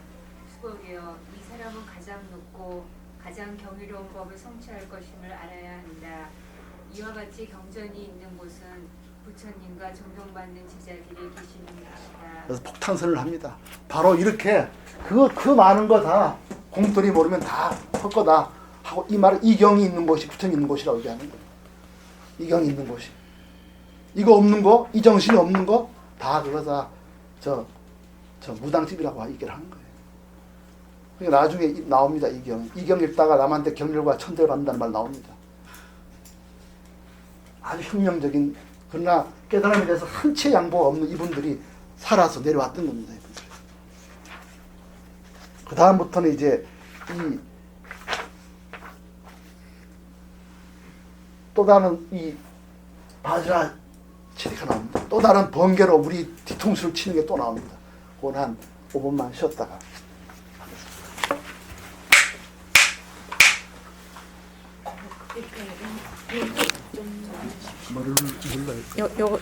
수고리여 이 사람은 가장 높고 가장 경이로운 법을 성취할 것임을 알아야 한다. 이와 같이 경전이 있는 곳은 부처님과 존경받는 제자들이 계시는 곳이다. 그래서 폭탄선을 합니다. 바로 이렇게 그 많은 거 다 공돌이 모르면 다 헛거다 하고 이 말은 이경이 있는 곳이 부처님 있는 곳이라고 얘기하는 거예요. 이경이 있는 곳이. 이거 없는 거, 이 정신이 없는 거 다 그거 다 저 무당집이라고 얘기를 하는 거예요. 그러니까 나중에 나옵니다. 이경 읽다가 남한테 경렬과 천대를 받는다는 말 나옵니다. 아주 혁명적인 그러나 깨달음에 대해서 한 채 양보가 없는 이분들이 살아서 내려왔던 겁니다. 그 다음부터는 이제 또 다른 이 바지라 치리가 나옵니다. 또 다른 번개로 우리 뒤통수를 치는 게 또 나옵니다. 그건 한 5분만 쉬었다가. 요